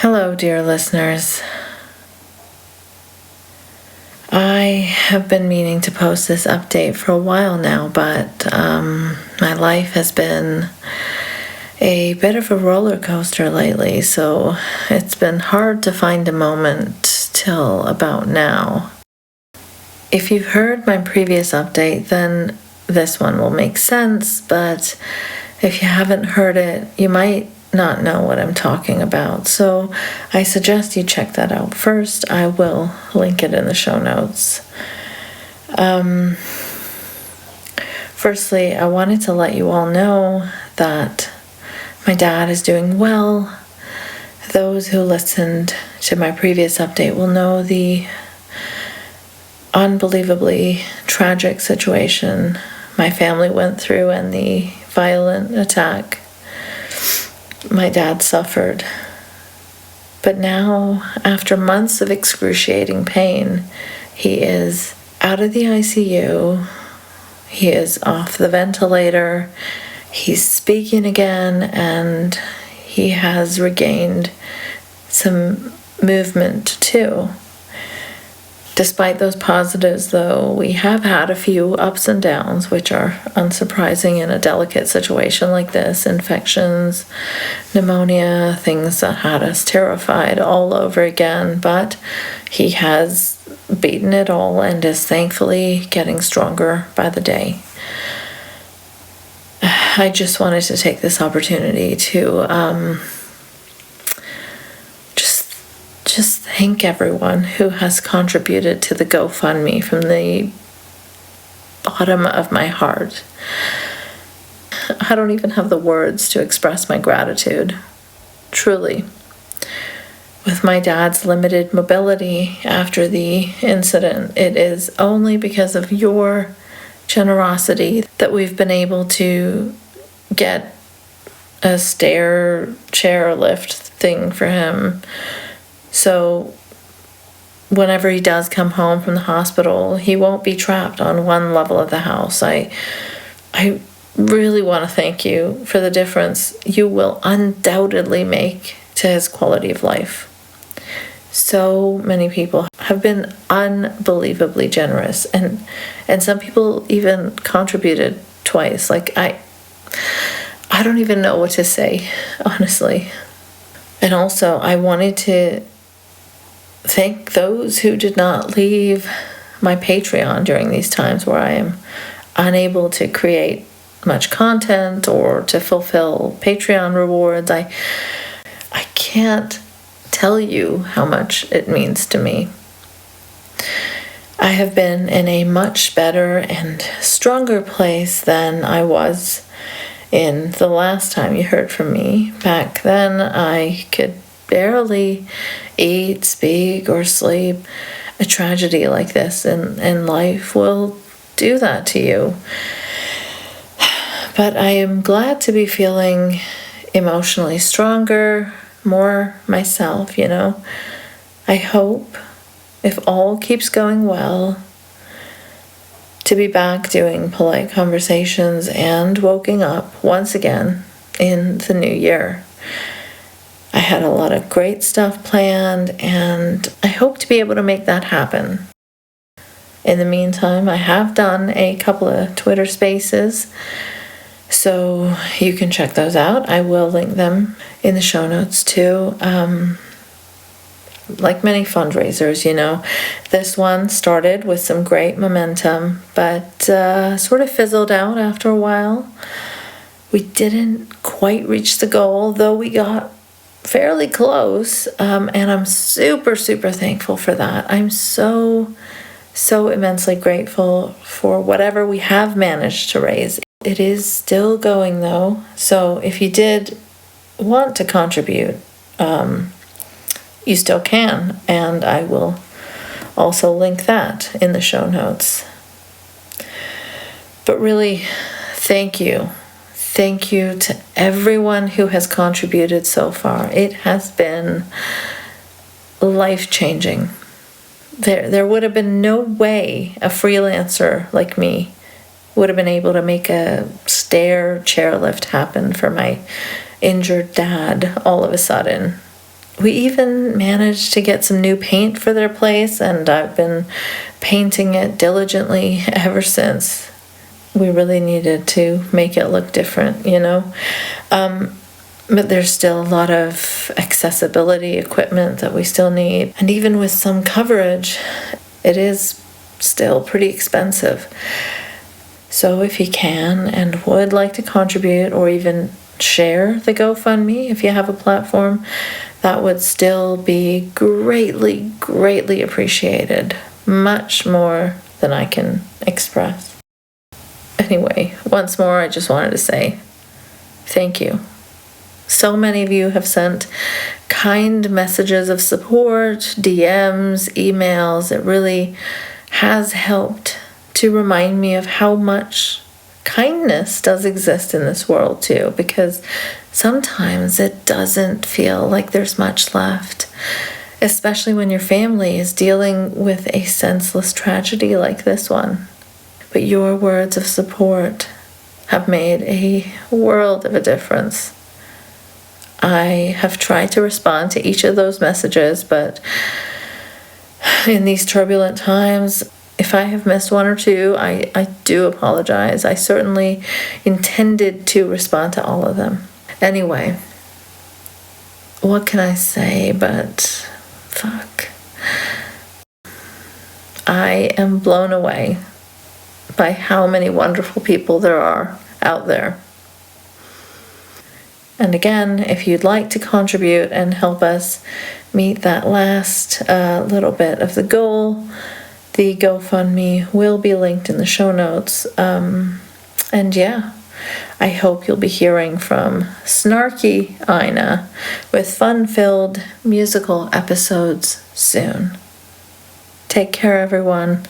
Hello, dear listeners. I have been meaning to post this update for a while now, but my life has been a bit of a roller coaster lately, so it's been hard to find a moment till about now. If you've heard my previous update, then this one will make sense, but if you haven't heard it, you might not know what I'm talking about. So I suggest you check that out first. I will link it in the show notes. Firstly, I wanted to let you all know that my dad is doing well. Those who listened to my previous update will know the unbelievably tragic situation my family went through and the violent attack my dad suffered. But now, after months of excruciating pain, he is out of the ICU. He is off the ventilator. He's speaking again, and he has regained some movement too. Despite those positives, though, we have had a few ups and downs, which are unsurprising in a delicate situation like this. Infections, pneumonia, things that had us terrified all over again. But he has beaten it all and is thankfully getting stronger by the day. I just wanted to take this opportunity to just thank everyone who has contributed to the GoFundMe from the bottom of my heart. I don't even have the words to express my gratitude. Truly. With my dad's limited mobility after the incident, it is only because of your generosity that we've been able to get a stair chair lift thing for him. So whenever he does come home from the hospital, he won't be trapped on one level of the house. I really want to thank you for the difference you will undoubtedly make to his quality of life. So many people have been unbelievably generous, and some people even contributed twice. I don't even know what to say, honestly. And also, I wanted to thank those who did not leave my Patreon during these times where I am unable to create much content or to fulfill Patreon rewards. I can't tell you how much it means to me. I have been in a much better and stronger place than I was in the last time you heard from me. Back then, I could barely eat, speak, or sleep. A tragedy like this in life will do that to you. But I am glad to be feeling emotionally stronger, more myself, I hope, if all keeps going well, to be back doing polite conversations and woking up once again in the new year. I had a lot of great stuff planned, and I hope to be able to make that happen. In the meantime, I have done a couple of Twitter spaces, so you can check those out. I will link them in the show notes too. Like many fundraisers, this one started with some great momentum, but sort of fizzled out after a while. We didn't quite reach the goal, though we got fairly close, and I'm super, super thankful for that. I'm so immensely grateful for whatever we have managed to raise. It is still going, though, so if you did want to contribute, you still can, and I will also link that in the show notes. But really, thank you. Thank you to everyone who has contributed so far. It has been life-changing. There would have been no way a freelancer like me would have been able to make a stair chairlift happen for my injured dad all of a sudden. We even managed to get some new paint for their place, and I've been painting it diligently ever since. We really needed to make it look different, But there's still a lot of accessibility equipment that we still need. And even with some coverage, it is still pretty expensive. So if you can and would like to contribute or even share the GoFundMe, if you have a platform, that would still be greatly, greatly appreciated. Much more than I can express. Anyway, once more, I just wanted to say thank you. So many of you have sent kind messages of support, DMs, emails. It really has helped to remind me of how much kindness does exist in this world too, because sometimes it doesn't feel like there's much left, especially when your family is dealing with a senseless tragedy like this one. But your words of support have made a world of a difference. I have tried to respond to each of those messages, but in these turbulent times, if I have missed one or two, I do apologize. I certainly intended to respond to all of them. Anyway, what can I say but fuck. I am blown away by how many wonderful people there are out there. And again, if you'd like to contribute and help us meet that last little bit of the goal, the GoFundMe will be linked in the show notes. And yeah, I hope you'll be hearing from Snarky Ina with fun-filled musical episodes soon. Take care, everyone.